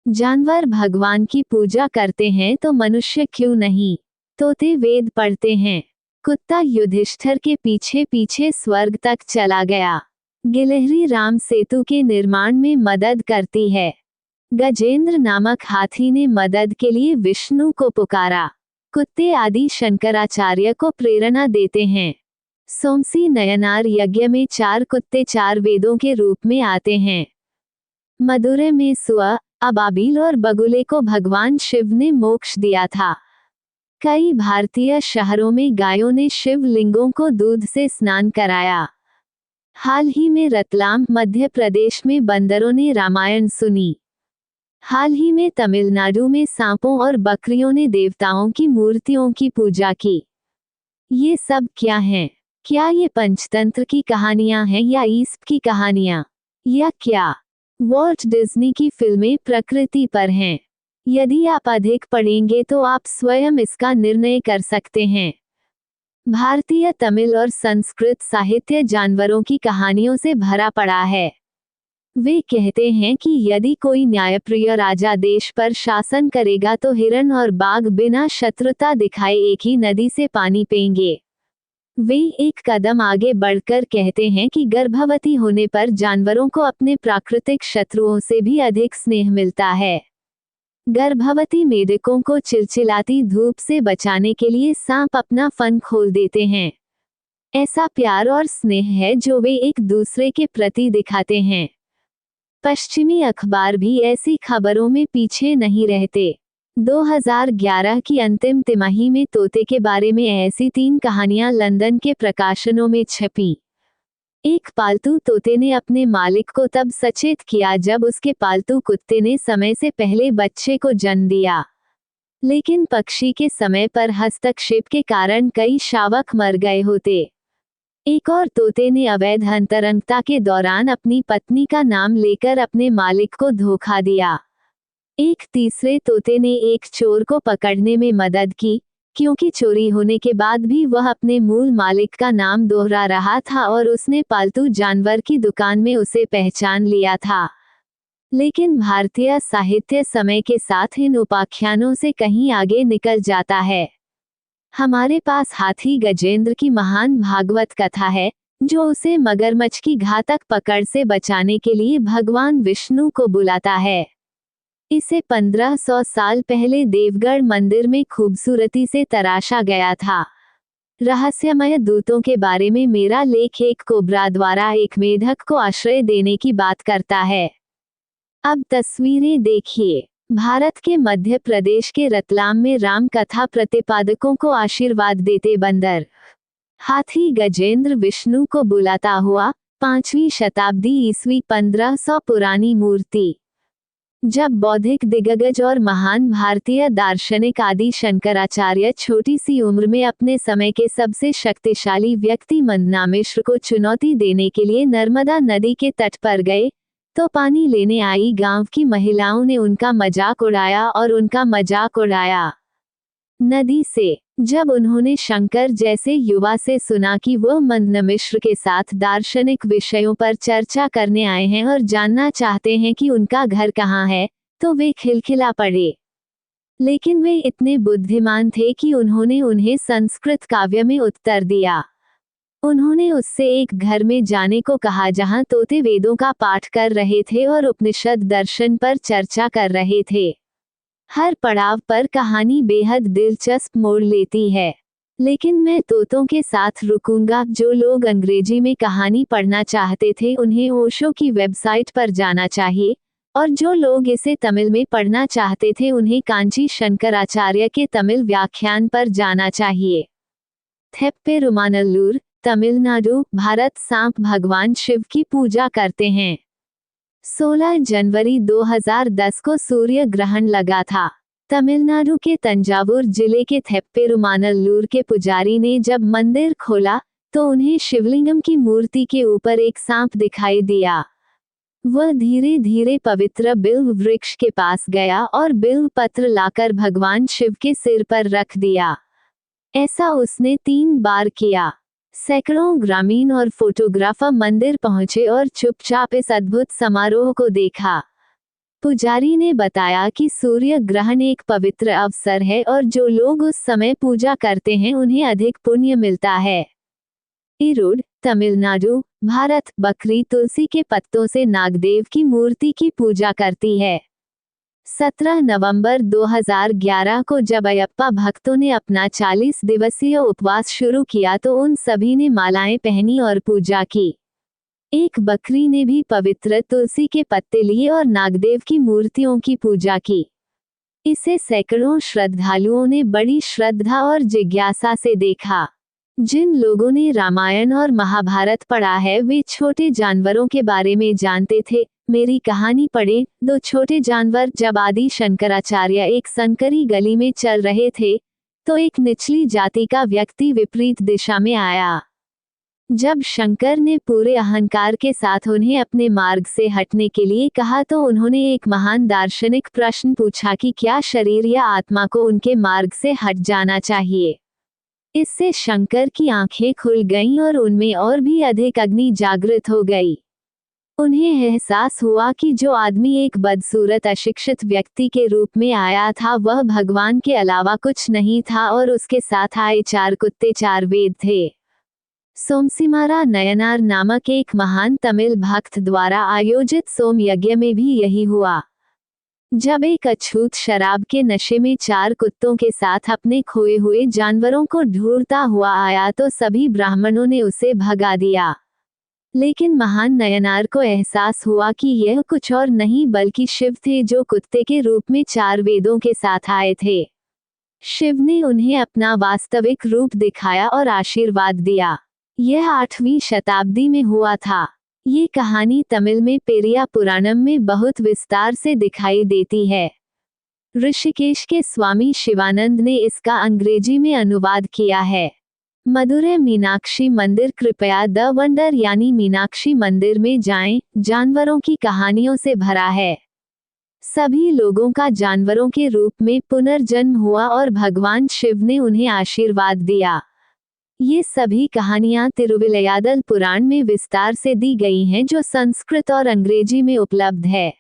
जानवर भगवान की पूजा करते हैं तो मनुष्य क्यों नहीं? तोते वेद पढ़ते हैं। कुत्ता युधिष्ठिर के पीछे पीछे स्वर्ग तक चला गया। गिलहरी राम सेतु के निर्माण में मदद करती है। गजेंद्र नामक हाथी ने मदद के लिए विष्णु को पुकारा। कुत्ते आदि शंकराचार्य को प्रेरणा देते हैं। सोमसी नयनार यज्ञ में 4 कुत्ते 4 वेदों के रूप में आते हैं। मदुरै में सुआ, अबाबील और बगुले को भगवान शिव ने मोक्ष दिया था। कई भारतीय शहरों में गायों ने शिव लिंगों को दूध से स्नान कराया। हाल ही में रतलाम, मध्य प्रदेश में बंदरों ने रामायण सुनी। हाल ही में तमिलनाडु में सांपों और बकरियों ने देवताओं की मूर्तियों की पूजा की। ये सब क्या हैं? क्या ये पंचतंत्र की कहानियां हैं या ईस्प की कहानियां? या क्या वॉल्ट डिज्नी की फिल्में प्रकृति पर हैं? यदि आप अधिक पढ़ेंगे तो आप स्वयं इसका निर्णय कर सकते हैं। भारतीय, तमिल और संस्कृत साहित्य जानवरों की कहानियों से भरा पड़ा है। वे कहते हैं कि यदि कोई न्यायप्रिय राजा देश पर शासन करेगा तो हिरण और बाघ बिना शत्रुता दिखाए एक ही नदी से पानी पिएंगे। वे एक कदम आगे बढ़कर कहते हैं कि गर्भवती होने पर जानवरों को अपने प्राकृतिक शत्रुओं से भी अधिक स्नेह मिलता है। गर्भवती मेढकों को चिलचिलाती धूप से बचाने के लिए सांप अपना फन खोल देते हैं। ऐसा प्यार और स्नेह है जो वे एक दूसरे के प्रति दिखाते हैं। पश्चिमी अखबार भी ऐसी खबरों में पीछे नहीं रहते। 2011 की अंतिम तिमाही में तोते के बारे में ऐसी 3 कहानियां लंदन के प्रकाशनों में छपी। एक पालतू तोते ने अपने मालिक को तब सचेत किया जब उसके पालतू कुत्ते ने समय से पहले बच्चे को जन्म दिया, लेकिन पक्षी के समय पर हस्तक्षेप के कारण कई शावक मर गए होते। एक और तोते ने अवैध अंतरंगता के दौरान अपनी पत्नी का नाम लेकर अपने मालिक को धोखा दिया। एक तीसरे तोते ने एक चोर को पकड़ने में मदद की, क्योंकि चोरी होने के बाद भी वह अपने मूल मालिक का नाम दोहरा रहा था और उसने पालतू जानवर की दुकान में उसे पहचान लिया था। लेकिन भारतीय साहित्य समय के साथ इन उपाख्यानों से कहीं आगे निकल जाता है। हमारे पास हाथी गजेंद्र की महान भागवत कथा है, जो उसे मगरमच्छ की घातक पकड़ से बचाने के लिए भगवान विष्णु को बुलाता है। इसे 1500 साल पहले देवगढ़ मंदिर में खूबसूरती से तराशा गया था। रहस्यमय दूतों के बारे में मेरा लेख एक कोबरा द्वारा एक मेढक को आश्रय देने की बात करता है। अब तस्वीरें देखिए। भारत के मध्य प्रदेश के रतलाम में राम कथा प्रतिपादकों को आशीर्वाद देते बंदर। हाथी गजेंद्र विष्णु को बुलाता हुआ 5वीं शताब्दी ईस्वी 1500 पुरानी मूर्ति। जब बौद्धिक दिग्गज और महान भारतीय दार्शनिक आदि शंकराचार्य छोटी सी उम्र में अपने समय के सबसे शक्तिशाली व्यक्ति मंदना मिश्र को चुनौती देने के लिए नर्मदा नदी के तट पर गए, तो पानी लेने आई गांव की महिलाओं ने उनका मजाक उड़ाया और उनका मजाक उड़ाया नदी से। जब उन्होंने शंकर जैसे युवा से सुना कि वो मंदना मिश्र के साथ दार्शनिक विषयों पर चर्चा करने आए हैं और जानना चाहते हैं कि उनका घर कहाँ है, तो वे खिलखिला पड़े। लेकिन वे इतने बुद्धिमान थे कि उन्होंने उन्हें संस्कृत काव्य में उत्तर दिया। उन्होंने उससे एक घर में जाने को कहा जहां तोते वेदों का पाठ कर रहे थे और उपनिषद दर्शन पर चर्चा कर रहे थे। हर पड़ाव पर कहानी बेहद दिलचस्प मोड़ लेती है, लेकिन मैं तोतों के साथ रुकूंगा। जो लोग अंग्रेजी में कहानी पढ़ना चाहते थे उन्हें ओशो की वेबसाइट पर जाना चाहिए, और जो लोग इसे तमिल में पढ़ना चाहते थे उन्हें कांची शंकराचार्य के तमिल व्याख्यान पर जाना चाहिए। थेप्पेरुमानल्लूर, तमिलनाडु, भारत। सांप भगवान शिव की पूजा करते हैं। 16 जनवरी 2010 को सूर्य ग्रहण लगा था। तमिलनाडु के तंजावुर जिले के थेप्पेरुमानल्लूर के पुजारी ने जब मंदिर खोला तो उन्हें शिवलिंगम की मूर्ति के ऊपर एक सांप दिखाई दिया। वह धीरे धीरे पवित्र बिल्व वृक्ष के पास गया और बिल्व पत्र लाकर भगवान शिव के सिर पर रख दिया। ऐसा उसने 3 बार किया। सैकड़ों ग्रामीण और फोटोग्राफर मंदिर पहुंचे और चुपचाप इस अद्भुत समारोह को देखा। पुजारी ने बताया कि सूर्य ग्रहण एक पवित्र अवसर है और जो लोग उस समय पूजा करते हैं उन्हें अधिक पुण्य मिलता है। ईरोड, तमिलनाडु, भारत। बकरी तुलसी के पत्तों से नागदेव की मूर्ति की पूजा करती है। 17 नवंबर 2011 को जब अयप्पा भक्तों ने अपना 40 दिवसीय उपवास शुरू किया तो उन सभी ने मालाएं पहनी और पूजा की। एक बकरी ने भी पवित्र तुलसी के पत्ते लिए और नागदेव की मूर्तियों की पूजा की। इसे सैकड़ों श्रद्धालुओं ने बड़ी श्रद्धा और जिज्ञासा से देखा। जिन लोगों ने रामायण और महाभारत पढ़ा है वे छोटे जानवरों के बारे में जानते थे। मेरी कहानी पढ़े। 2 छोटे जानवर। जब आदि शंकराचार्य एक संकरी गली में चल रहे थे तो एक निचली जाति का व्यक्ति विपरीत दिशा में आया। जब शंकर ने पूरे अहंकार के साथ उन्हें अपने मार्ग से हटने के लिए कहा तो उन्होंने एक महान दार्शनिक प्रश्न पूछा कि क्या शरीर या आत्मा को उनके मार्ग से हट जाना चाहिए। इससे शंकर की आंखें खुल गईं और उनमें और भी अधिक अग्नि जागृत हो गई। उन्हें एहसास हुआ कि जो आदमी एक बदसूरत अशिक्षित व्यक्ति के रूप में आया था वह भगवान के अलावा कुछ नहीं था और उसके साथ आए 4 कुत्ते 4 वेद थे। सोमसिमारा नयनार नामक एक महान तमिल भक्त द्वारा आयोजित सोम यज्ञ में भी यही हुआ। जब एक अछूत शराब के नशे में 4 कुत्तों के साथ अपने खोए हुए जानवरों को ढूंढता हुआ आया तो सभी ब्राह्मणों ने उसे भगा दिया। लेकिन महान नयनार को एहसास हुआ कि यह कुछ और नहीं बल्कि शिव थे जो कुत्ते के रूप में 4 वेदों के साथ आए थे। शिव ने उन्हें अपना वास्तविक रूप दिखाया और आशीर्वाद दिया। यह 8वीं शताब्दी में हुआ था। ये कहानी तमिल में पेरिया पुराणम में बहुत विस्तार से दिखाई देती है। ऋषिकेश के स्वामी शिवानंद ने इसका अंग्रेजी में अनुवाद किया है। मदुरै मीनाक्षी मंदिर। कृपया द वंडर यानी मीनाक्षी मंदिर में जाएं, जानवरों की कहानियों से भरा है। सभी लोगों का जानवरों के रूप में पुनर्जन्म हुआ और भगवान शिव ने उन्हें आशीर्वाद दिया। ये सभी कहानियां तिरुविलयादल पुराण में विस्तार से दी गई हैं जो संस्कृत और अंग्रेजी में उपलब्ध है।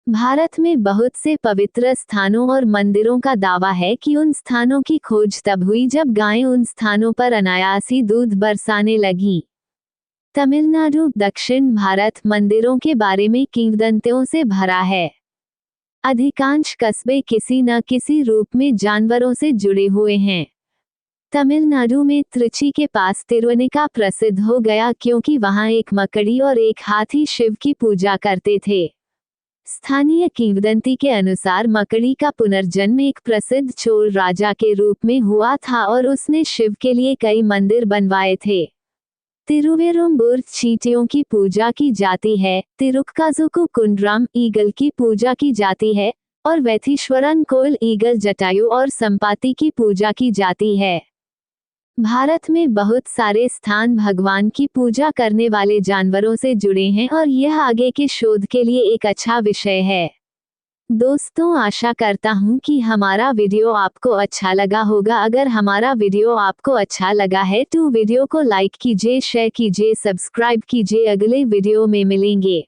भारत में बहुत से पवित्र स्थानों और मंदिरों का दावा है कि उन स्थानों की खोज तब हुई जब गायें उन स्थानों पर अनायासी दूध बरसाने लगीं। तमिलनाडु, दक्षिण भारत मंदिरों के बारे में किंवदंतियों से भरा है। अधिकांश कस्बे किसी न किसी रूप में जानवरों से जुड़े हुए हैं। तमिलनाडु में त्रिची के पास तिरुवनिका प्रसिद्ध हो गया क्योंकि वहां एक मकड़ी और एक हाथी शिव की पूजा करते थे। स्थानीय किंवदंती के अनुसार मकड़ी का पुनर्जन्म एक प्रसिद्ध चोल राजा के रूप में हुआ था और उसने शिव के लिए कई मंदिर बनवाए थे। तिरुवेरुम्बूर चींटियों की पूजा की जाती है। तिरुक्काजुकु कुंड्रम ईगल की पूजा की जाती है और वैथीश्वरन कोयल ईगल जटायु और संपाति की पूजा की जाती है। भारत में बहुत सारे स्थान भगवान की पूजा करने वाले जानवरों से जुड़े हैं और यह आगे के शोध के लिए एक अच्छा विषय है। दोस्तों, आशा करता हूँ कि हमारा वीडियो आपको अच्छा लगा होगा। अगर हमारा वीडियो आपको अच्छा लगा है तो वीडियो को लाइक कीजिए, शेयर कीजिए, सब्सक्राइब कीजिए। अगले वीडियो में मिलेंगे।